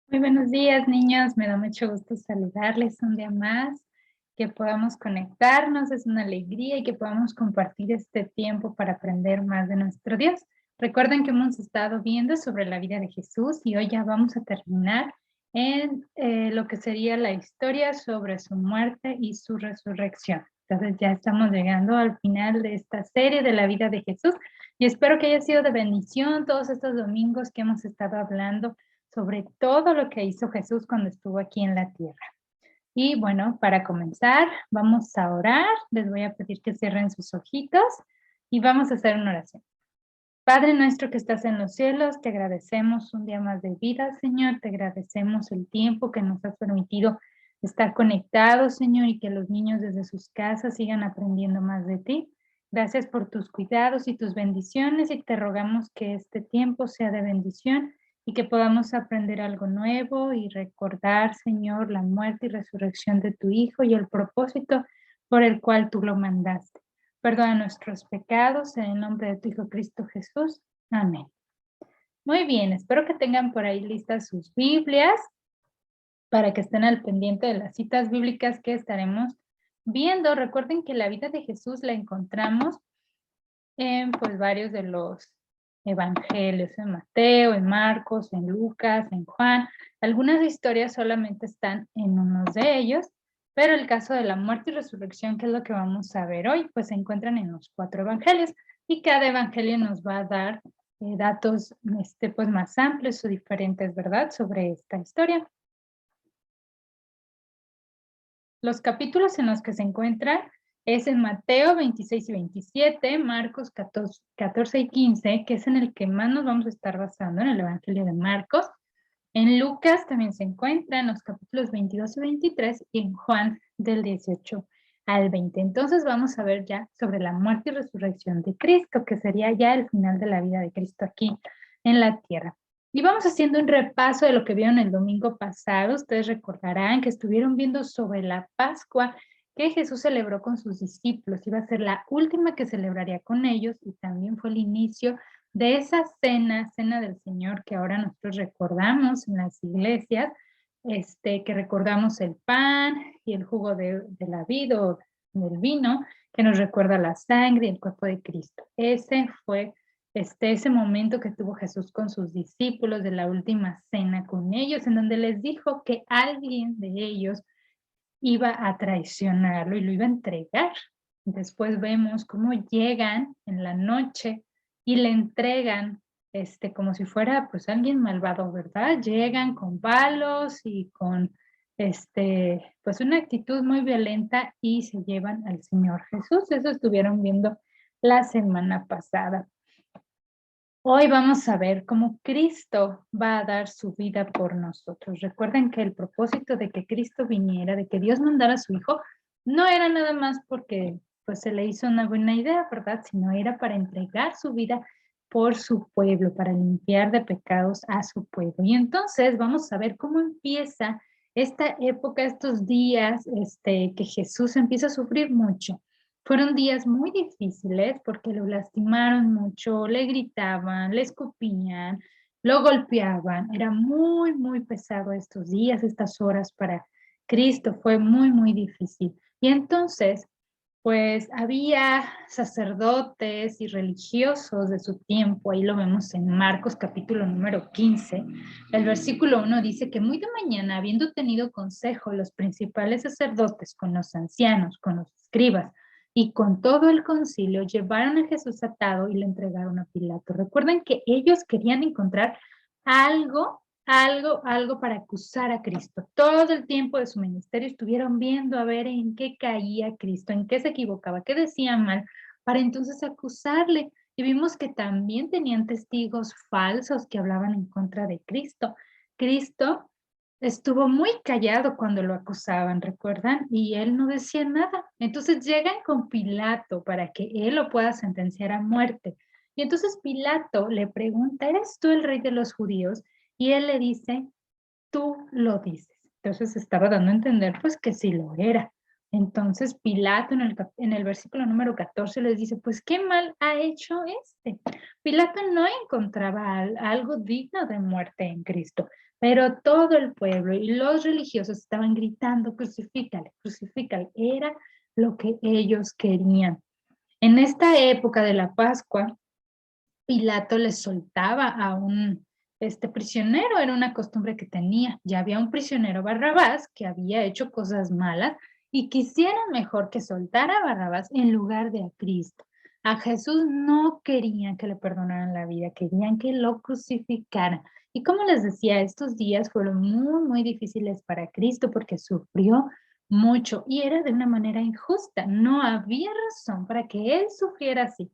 Muy buenos días, niños. Me da mucho gusto saludarles un día más, que podamos conectarnos, es una alegría y que podamos compartir este tiempo para aprender más de nuestro Dios. Recuerden que hemos estado viendo sobre la vida de Jesús y hoy ya vamos a terminar en lo que sería la historia sobre su muerte y su resurrección. Entonces ya estamos llegando al final de esta serie de la vida de Jesús y espero que haya sido de bendición todos estos domingos que hemos estado hablando sobre todo lo que hizo Jesús cuando estuvo aquí en la tierra. Y bueno, para comenzar, vamos a orar. Les voy a pedir que cierren sus ojitos y vamos a hacer una oración. Padre nuestro que estás en los cielos, te agradecemos un día más de vida, Señor. Te agradecemos el tiempo que nos has permitido estar conectados, Señor, y que los niños desde sus casas sigan aprendiendo más de ti. Gracias por tus cuidados y tus bendiciones y te rogamos que este tiempo sea de bendición y que podamos aprender algo nuevo y recordar, Señor, la muerte y resurrección de tu Hijo y el propósito por el cual tú lo mandaste. Perdona nuestros pecados en el nombre de tu Hijo Cristo Jesús. Amén. Muy bien, espero que tengan por ahí listas sus Biblias para que estén al pendiente de las citas bíblicas que estaremos viendo. Recuerden que la vida de Jesús la encontramos en pues varios de los evangelios, en Mateo, en Marcos, en Lucas, en Juan. Algunas historias solamente están en unos de ellos, pero el caso de la muerte y resurrección, que es lo que vamos a ver hoy, pues se encuentran en los 4 evangelios y cada evangelio nos va a dar datos pues más amplios o diferentes, ¿verdad?, sobre esta historia. Los capítulos en los que se encuentran es en Mateo 26 y 27, Marcos 14 y 15, que es en el que más nos vamos a estar basando, en el Evangelio de Marcos. En Lucas también se encuentra en los capítulos 22 y 23 y en Juan del 18 al 20. Entonces vamos a ver ya sobre la muerte y resurrección de Cristo, que sería ya el final de la vida de Cristo aquí en la tierra. Y vamos haciendo un repaso de lo que vieron el domingo pasado. Ustedes recordarán que estuvieron viendo sobre la Pascua que Jesús celebró con sus discípulos. Iba a ser la última que celebraría con ellos y también fue el inicio de esa cena del Señor que ahora nosotros recordamos en las iglesias, que recordamos el pan y el jugo de la vid o del vino, que nos recuerda la sangre y el cuerpo de Cristo. Ese fue ese momento que tuvo Jesús con sus discípulos de la última cena con ellos, en donde les dijo que alguien de ellos iba a traicionarlo y lo iba a entregar. Después vemos cómo llegan en la noche y le entregan como si fuera pues alguien malvado, ¿verdad? Llegan con palos y con pues una actitud muy violenta y se llevan al Señor Jesús. Eso estuvieron viendo la semana pasada. Hoy vamos a ver cómo Cristo va a dar su vida por nosotros. Recuerden que el propósito de que Cristo viniera, de que Dios mandara a su Hijo, no era nada más porque pues se le hizo una buena idea, ¿verdad? Sino era para entregar su vida por su pueblo, para limpiar de pecados a su pueblo. Y entonces vamos a ver cómo empieza esta época, estos días, que Jesús empieza a sufrir mucho. Fueron días muy difíciles porque lo lastimaron mucho, le gritaban, le escupían, lo golpeaban. Era muy, muy pesado estos días, estas horas para Cristo. Fue muy, muy difícil. Y entonces, pues había sacerdotes y religiosos de su tiempo. Ahí lo vemos en Marcos capítulo número 15. El versículo 1 dice que muy de mañana, habiendo tenido consejo los principales sacerdotes con los ancianos, con los escribas, y con todo el concilio llevaron a Jesús atado y le entregaron a Pilato. Recuerden que ellos querían encontrar algo para acusar a Cristo. Todo el tiempo de su ministerio estuvieron viendo a ver en qué caía Cristo, en qué se equivocaba, qué decía mal, para entonces acusarle. Y vimos que también tenían testigos falsos que hablaban en contra de Cristo. Cristo estuvo muy callado cuando lo acusaban, ¿recuerdan? Y él no decía nada. Entonces llegan con Pilato para que él lo pueda sentenciar a muerte. Y entonces Pilato le pregunta, ¿eres tú el rey de los judíos? Y él le dice, tú lo dices. Entonces estaba dando a entender pues que sí lo era. Entonces Pilato en el versículo número 14 les dice, pues qué mal ha hecho este. Pilato no encontraba algo digno de muerte en Cristo, pero todo el pueblo y los religiosos estaban gritando, crucifícale, crucifícale. Era lo que ellos querían. En esta época de la Pascua, Pilato les soltaba a un prisionero, era una costumbre que tenía. Ya había un prisionero, Barrabás, que había hecho cosas malas y quisieran mejor que soltara a Barrabás en lugar de a Cristo. A Jesús no querían que le perdonaran la vida, querían que lo crucificaran. Y como les decía, estos días fueron muy difíciles para Cristo porque sufrió mucho y era de una manera injusta. No había razón para que él sufriera así.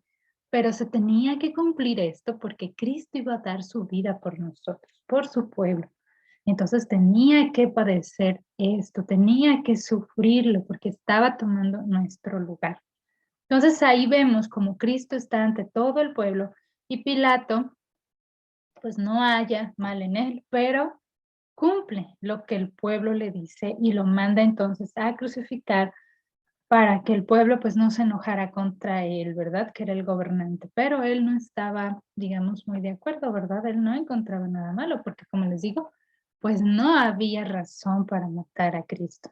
Pero se tenía que cumplir esto porque Cristo iba a dar su vida por nosotros, por su pueblo. Entonces tenía que padecer esto, tenía que sufrirlo porque estaba tomando nuestro lugar. Entonces ahí vemos como Cristo está ante todo el pueblo y Pilato, pues no haya mal en él, pero cumple lo que el pueblo le dice y lo manda entonces a crucificar para que el pueblo pues no se enojara contra él, ¿verdad? Que era el gobernante, pero él no estaba, digamos, muy de acuerdo, ¿verdad? Él no encontraba nada malo, porque como les digo, pues no había razón para matar a Cristo.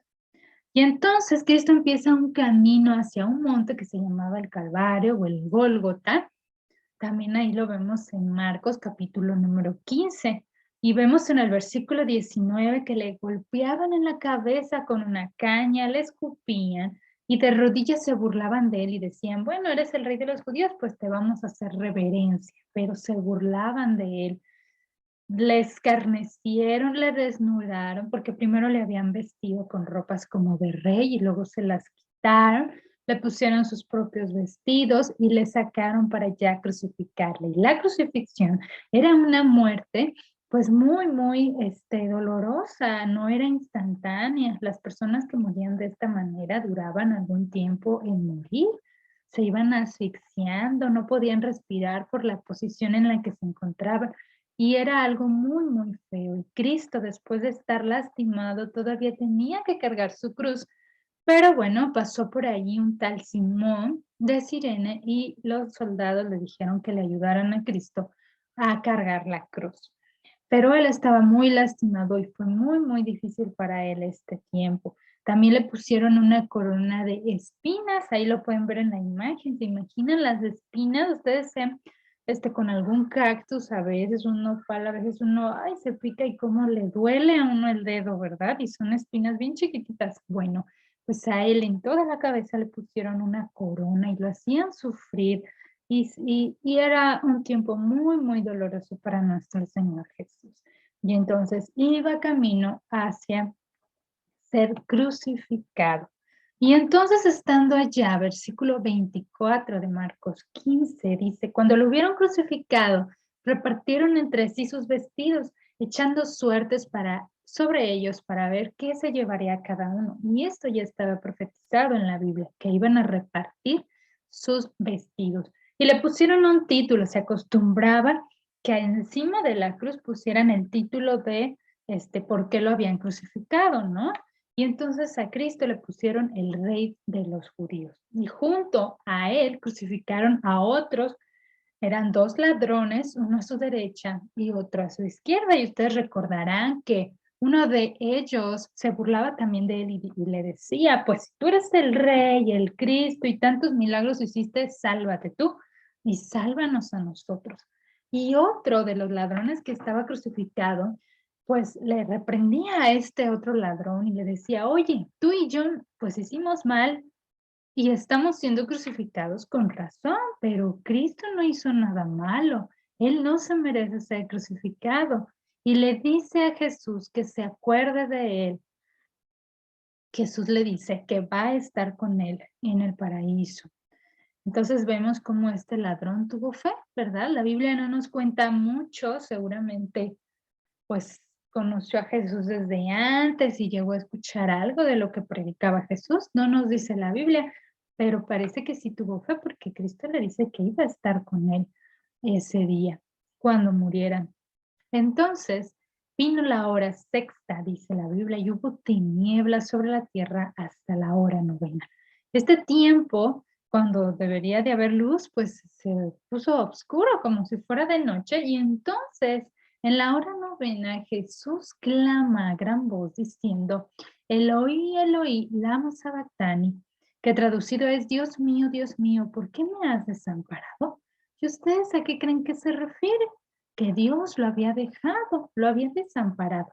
Y entonces Cristo empieza un camino hacia un monte que se llamaba el Calvario o el Gólgota. También ahí lo vemos en Marcos capítulo número 15. Y vemos en el versículo 19 que le golpeaban en la cabeza con una caña, le escupían y de rodillas se burlaban de él y decían, bueno, eres el rey de los judíos, pues te vamos a hacer reverencia. Pero se burlaban de él. Le escarnecieron, le desnudaron, porque primero le habían vestido con ropas como de rey y luego se las quitaron, le pusieron sus propios vestidos y le sacaron para ya crucificarle. Y la crucifixión era una muerte pues muy dolorosa, no era instantánea. Las personas que morían de esta manera duraban algún tiempo en morir, se iban asfixiando, no podían respirar por la posición en la que se encontraban. Y era algo muy feo. Y Cristo, después de estar lastimado, todavía tenía que cargar su cruz. Pero bueno, pasó por allí un tal Simón de Cirene y los soldados le dijeron que le ayudaran a Cristo a cargar la cruz. Pero él estaba muy lastimado y fue muy difícil para él este tiempo. También le pusieron una corona de espinas, ahí lo pueden ver en la imagen. ¿Se imaginan las espinas? Ustedes sean con algún cactus, a veces uno pala, a veces uno, ay, se pica y cómo le duele a uno el dedo, ¿verdad? Y son espinas bien chiquititas. Bueno, pues a él en toda la cabeza le pusieron una corona y lo hacían sufrir. Y era un tiempo muy doloroso para nuestro Señor Jesús. Y entonces iba camino hacia ser crucificado. Y entonces estando allá, versículo 24 de Marcos 15, dice, cuando lo hubieron crucificado, repartieron entre sí sus vestidos, echando suertes sobre ellos para ver qué se llevaría cada uno. Y esto ya estaba profetizado en la Biblia, que iban a repartir sus vestidos. Y le pusieron un título, se acostumbraba que encima de la cruz pusieran el título de por qué lo habían crucificado, ¿no? Y entonces a Cristo le pusieron el rey de los judíos. Y junto a él crucificaron a otros, eran dos ladrones, uno a su derecha y otro a su izquierda. Y ustedes recordarán que uno de ellos se burlaba también de él y le decía, pues si tú eres el rey, el Cristo y tantos milagros hiciste, sálvate tú y sálvanos a nosotros. Y otro de los ladrones que estaba crucificado, pues le reprendía a este otro ladrón y le decía, oye, tú y yo pues hicimos mal y estamos siendo crucificados con razón, pero Cristo no hizo nada malo. Él no se merece ser crucificado. Y le dice a Jesús que se acuerde de él. Jesús le dice que va a estar con él en el paraíso. Entonces vemos cómo este ladrón tuvo fe, ¿verdad? La Biblia no nos cuenta mucho, seguramente pues conoció a Jesús desde antes y llegó a escuchar algo de lo que predicaba Jesús. No nos dice la Biblia, pero parece que sí tuvo fe porque Cristo le dice que iba a estar con él ese día, cuando muriera. Entonces, Vino la hora sexta, dice la Biblia, y hubo tinieblas sobre la tierra hasta la hora novena. Este tiempo, cuando debería de haber luz, pues se puso oscuro como si fuera de noche, y entonces en la hora novena Jesús clama a gran voz diciendo, Eloi, Eloi, lama sabactani, que traducido es, Dios mío, ¿por qué me has desamparado? ¿Y ustedes a qué creen que se refiere? Que Dios lo había dejado, lo había desamparado.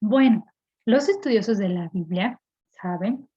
Bueno, los estudiosos de la Biblia saben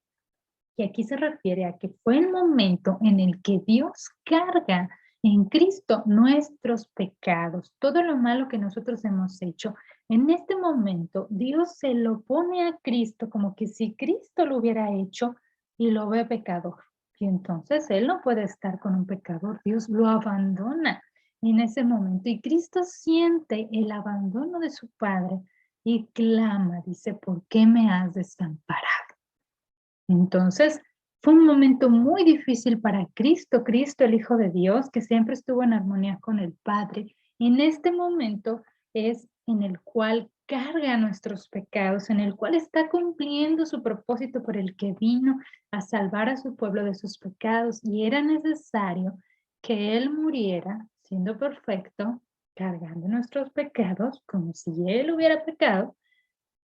que aquí se refiere a que fue el momento en el que Dios carga en Cristo nuestros pecados, todo lo malo que nosotros hemos hecho. En este momento, Dios se lo pone a Cristo como que si Cristo lo hubiera hecho y lo ve pecador. Y entonces Él no puede estar con un pecador, Dios lo abandona en ese momento. Y Cristo siente el abandono de su Padre y clama, dice, ¿por qué me has desamparado? Entonces, fue un momento muy difícil para Cristo, el Hijo de Dios, que siempre estuvo en armonía con el Padre. En este momento es en el cual carga nuestros pecados, en el cual está cumpliendo su propósito por el que vino a salvar a su pueblo de sus pecados. Y era necesario que Él muriera, siendo perfecto, cargando nuestros pecados, como si Él hubiera pecado,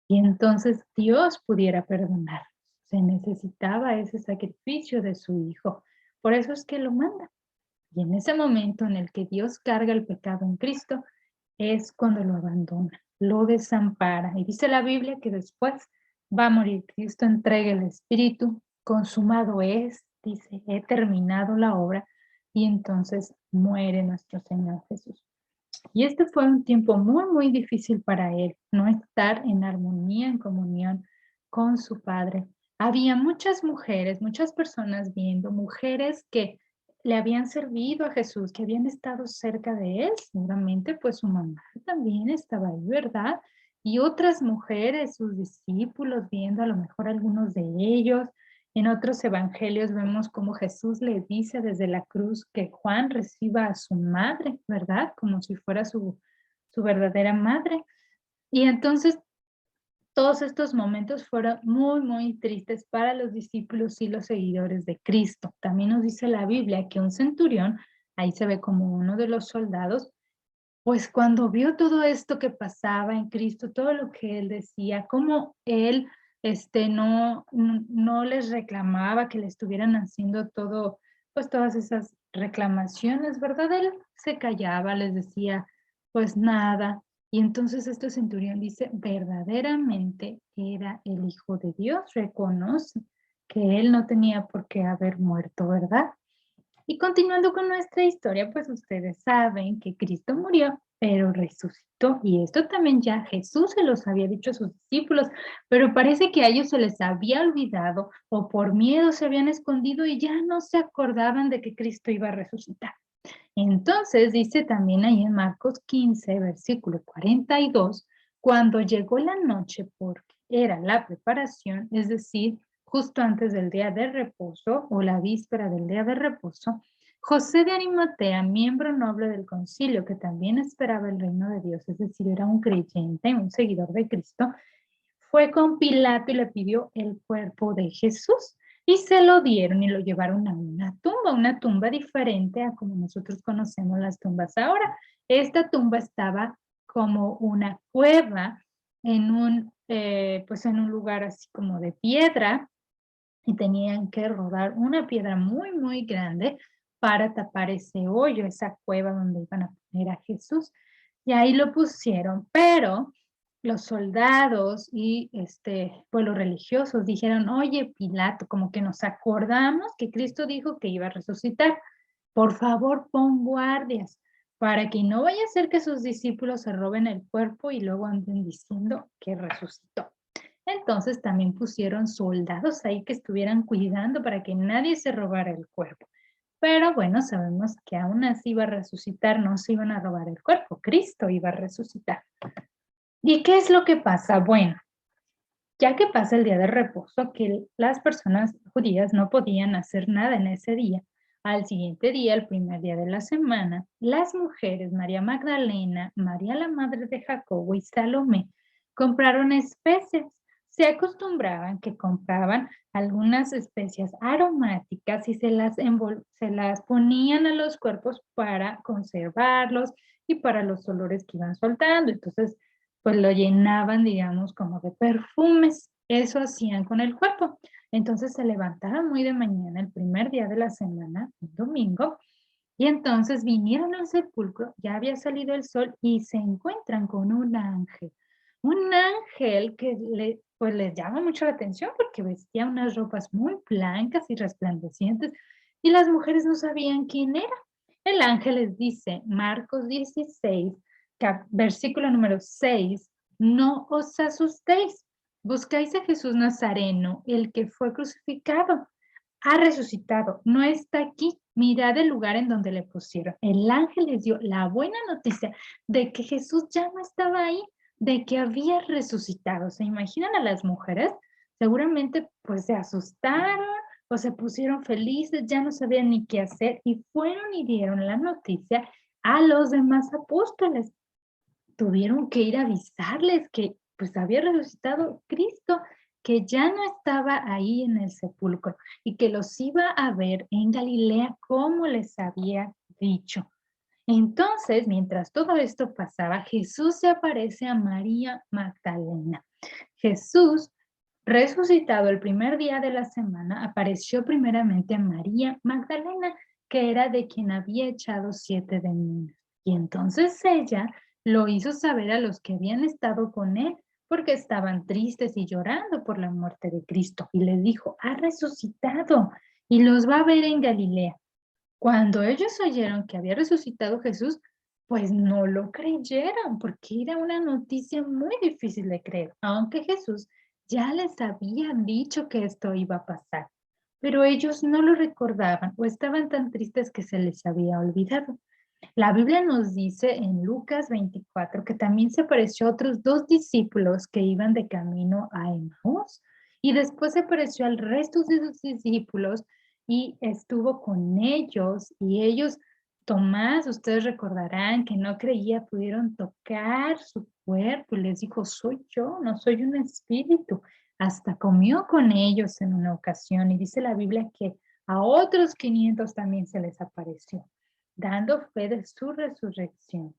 y entonces Dios pudiera perdonar. Se necesitaba ese sacrificio de su Hijo. Por eso es que lo manda. Y en ese momento en el que Dios carga el pecado en Cristo, es cuando lo abandona, lo desampara. Y dice la Biblia que después va a morir. Cristo entrega el Espíritu, consumado es, dice, he terminado la obra, y entonces muere nuestro Señor Jesús. Y este fue un tiempo muy, muy difícil para él, no estar en armonía, en comunión con su padre. Había muchas mujeres, muchas personas viendo, mujeres que le habían servido a Jesús, que habían estado cerca de él, seguramente pues su mamá también estaba ahí, ¿verdad? Y otras mujeres, sus discípulos, viendo a lo mejor algunos de ellos. En otros evangelios vemos cómo Jesús le dice desde la cruz que Juan reciba a su madre, ¿verdad? Como si fuera su verdadera madre. Y entonces todos estos momentos fueron muy, muy tristes para los discípulos y los seguidores de Cristo. También nos dice la Biblia que un centurión, ahí se ve como uno de los soldados, pues cuando vio todo esto que pasaba en Cristo, todo lo que él decía, cómo él no les reclamaba que le estuvieran haciendo todo, pues todas esas reclamaciones, ¿verdad? Él se callaba, les decía, pues nada. Y entonces este centurión dice, verdaderamente era el Hijo de Dios, reconoce que él no tenía por qué haber muerto, ¿verdad? Y continuando con nuestra historia, pues ustedes saben que Cristo murió, pero resucitó. Y esto también ya Jesús se los había dicho a sus discípulos, pero parece que a ellos se les había olvidado o por miedo se habían escondido y ya no se acordaban de que Cristo iba a resucitar. Entonces dice también ahí en Marcos 15, versículo 42, cuando llegó la noche porque era la preparación, es decir, justo antes del día de reposo o la víspera del día de reposo, José de Arimatea, miembro noble del concilio que también esperaba el reino de Dios, es decir, era un creyente, un seguidor de Cristo, fue con Pilato y le pidió el cuerpo de Jesús. Y se lo dieron y lo llevaron a una tumba diferente a como nosotros conocemos las tumbas ahora. Esta tumba estaba como una cueva pues en un lugar así como de piedra, y tenían que rodar una piedra muy, muy grande para tapar ese hoyo, esa cueva donde iban a poner a Jesús. Y ahí lo pusieron, pero los soldados y pues los religiosos dijeron, oye, Pilato, como que nos acordamos que Cristo dijo que iba a resucitar. Por favor, pon guardias para que no vaya a ser que sus discípulos se roben el cuerpo y luego anden diciendo que resucitó. Entonces también pusieron soldados ahí que estuvieran cuidando para que nadie se robara el cuerpo. Pero bueno, sabemos que aún así iba a resucitar, no se iban a robar el cuerpo, Cristo iba a resucitar. ¿Y qué es lo que pasa? Bueno, ya que pasa el día de reposo, que las personas judías no podían hacer nada en ese día, al siguiente día, el primer día de la semana, las mujeres, María Magdalena, María la madre de Jacobo y Salomé, Compraron especias. Se acostumbraban que compraban algunas especias aromáticas y se las ponían a los cuerpos para conservarlos y para los olores que iban soltando. Entonces, pues lo llenaban, digamos, como de perfumes. Eso hacían con el cuerpo. Entonces se levantaron muy de mañana, el primer día de la semana, un domingo, y entonces vinieron al sepulcro, ya había salido el sol y se encuentran con un ángel. Un ángel que pues les llama mucho la atención porque vestía unas ropas muy blancas y resplandecientes y las mujeres no sabían quién era. El ángel les dice, Marcos 16, versículo número 6, no os asustéis, buscáis a Jesús Nazareno, el que fue crucificado. Ha resucitado, no está aquí. Mirad el lugar en donde le pusieron. El ángel les dio la buena noticia de que Jesús ya no estaba ahí, de que había resucitado. ¿Se imaginan a las mujeres? Seguramente pues se asustaron o se pusieron felices, ya no sabían ni qué hacer y fueron y dieron la noticia a los demás apóstoles. Tuvieron que ir a avisarles que pues había resucitado Cristo, que ya no estaba ahí en el sepulcro y que los iba a ver en Galilea como les había dicho. Entonces, mientras todo esto pasaba, Jesús se aparece a María Magdalena. Jesús, resucitado el primer día de la semana, apareció primeramente a María Magdalena, que era de quien había echado 7 demonios. Y entonces ella lo hizo saber a los que habían estado con él, porque estaban tristes y llorando por la muerte de Cristo. Y les dijo, ha resucitado y los va a ver en Galilea. Cuando ellos oyeron que había resucitado Jesús, pues no lo creyeron, porque era una noticia muy difícil de creer, aunque Jesús ya les había dicho que esto iba a pasar. Pero ellos no lo recordaban o estaban tan tristes que se les había olvidado. La Biblia nos dice en Lucas 24 que también se apareció a otros 2 discípulos que iban de camino a Emaús y después se apareció al resto de sus discípulos y estuvo con ellos y ellos, Tomás, ustedes recordarán que no creía, pudieron tocar su cuerpo y les dijo, soy yo, no soy un espíritu. Hasta comió con ellos en una ocasión y dice la Biblia que a otros 500 también se les apareció, dando fe de su resurrección.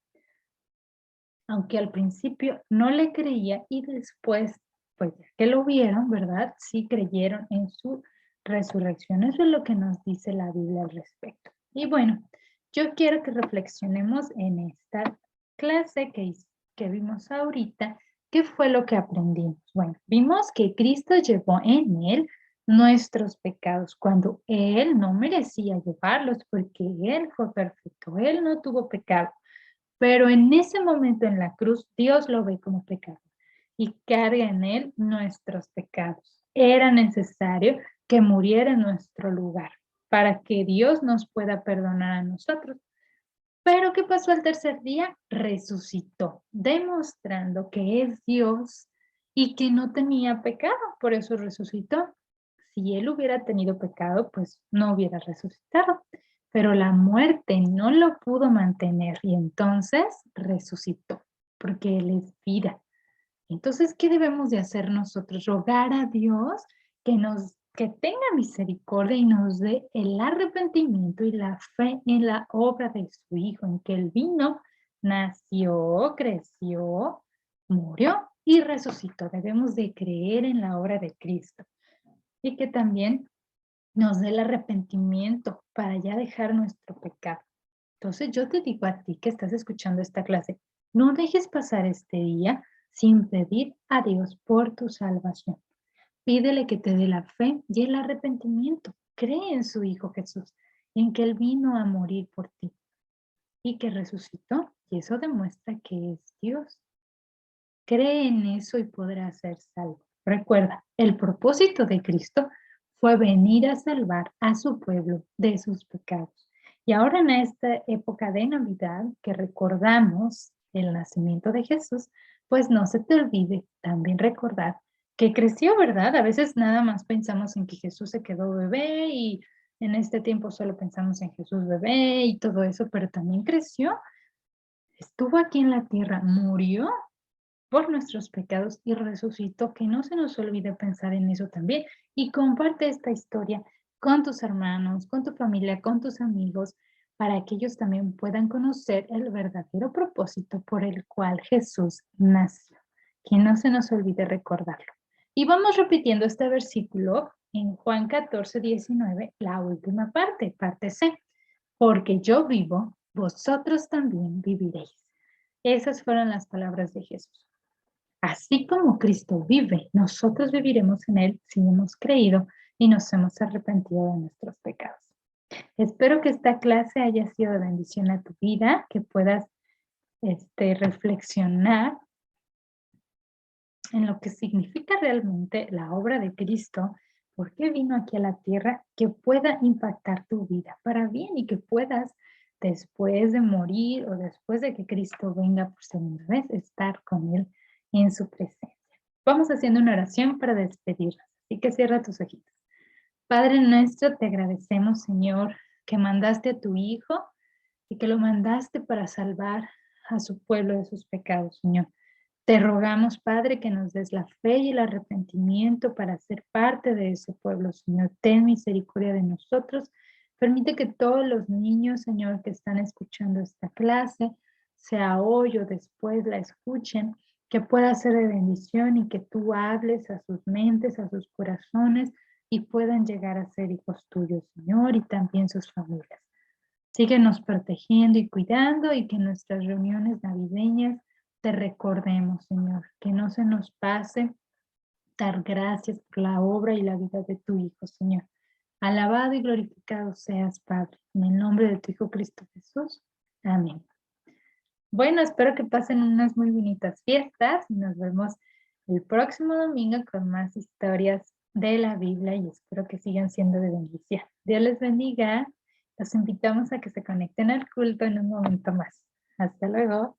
Aunque al principio no le creía y después, pues ya que lo vieron, ¿verdad? Sí creyeron en su resurrección. Eso es lo que nos dice la Biblia al respecto. Y bueno, yo quiero que reflexionemos en esta clase que vimos ahorita. ¿Qué fue lo que aprendimos? Bueno, vimos que Cristo llevó en él nuestros pecados cuando él no merecía llevarlos porque él fue perfecto, él no tuvo pecado. Pero en ese momento en la cruz, Dios lo ve como pecado y carga en él nuestros pecados. Era necesario que muriera en nuestro lugar para que Dios nos pueda perdonar a nosotros. Pero ¿qué pasó al tercer día? Resucitó, demostrando que es Dios y que no tenía pecado, por eso resucitó. Si él hubiera tenido pecado, pues no hubiera resucitado. Pero la muerte no lo pudo mantener y entonces resucitó, porque él es vida. Entonces, ¿qué debemos de hacer nosotros? Rogar a Dios que tenga misericordia y nos dé el arrepentimiento y la fe en la obra de su Hijo, en que Él vino, nació, creció, murió y resucitó. Debemos de creer en la obra de Cristo y que también nos dé el arrepentimiento para ya dejar nuestro pecado. Entonces yo te digo a ti que estás escuchando esta clase, no dejes pasar este día sin pedir a Dios por tu salvación. Pídele que te dé la fe y el arrepentimiento. Cree en su Hijo Jesús, en que Él vino a morir por ti y que resucitó. Y eso demuestra que es Dios. Cree en eso y podrás ser salvo. Recuerda, el propósito de Cristo fue venir a salvar a su pueblo de sus pecados. Y ahora en esta época de Navidad que recordamos el nacimiento de Jesús, pues no se te olvide también recordar que creció, ¿verdad? A veces nada más pensamos en que Jesús se quedó bebé y en este tiempo solo pensamos en Jesús bebé y todo eso, pero también creció, estuvo aquí en la tierra, murió por nuestros pecados y resucitó, que no se nos olvide pensar en eso también. Y comparte esta historia con tus hermanos, con tu familia, con tus amigos, para que ellos también puedan conocer el verdadero propósito por el cual Jesús nació. Que no se nos olvide recordarlo. Y vamos repitiendo este versículo en Juan 14:19, la última parte, parte C. Porque yo vivo, vosotros también viviréis. Esas fueron las palabras de Jesús. Así como Cristo vive, nosotros viviremos en Él si hemos creído y nos hemos arrepentido de nuestros pecados. Espero que esta clase haya sido de bendición a tu vida, que puedas reflexionar en lo que significa realmente la obra de Cristo, por qué vino aquí a la tierra, que pueda impactar tu vida para bien y que puedas, después de morir o después de que Cristo venga por segunda vez, estar con Él en su presencia. Vamos haciendo una oración para despedirnos, así que cierra tus ojitos. Padre nuestro, te agradecemos, Señor, que mandaste a tu Hijo y que lo mandaste para salvar a su pueblo de sus pecados, Señor. Te rogamos, Padre, que nos des la fe y el arrepentimiento para ser parte de ese pueblo, Señor. Ten misericordia de nosotros. Permite que todos los niños, Señor, que están escuchando esta clase, sea hoy o después la escuchen, que pueda ser de bendición y que tú hables a sus mentes, a sus corazones y puedan llegar a ser hijos tuyos, Señor, y también sus familias. Síguenos protegiendo y cuidando y que en nuestras reuniones navideñas te recordemos, Señor, que no se nos pase dar gracias por la obra y la vida de tu Hijo, Señor. Alabado y glorificado seas, Padre, en el nombre de tu Hijo Cristo Jesús. Amén. Bueno, espero que pasen unas muy bonitas fiestas y nos vemos el próximo domingo con más historias de la Biblia y espero que sigan siendo de bendición. Dios les bendiga. Los invitamos a que se conecten al culto en un momento más. Hasta luego.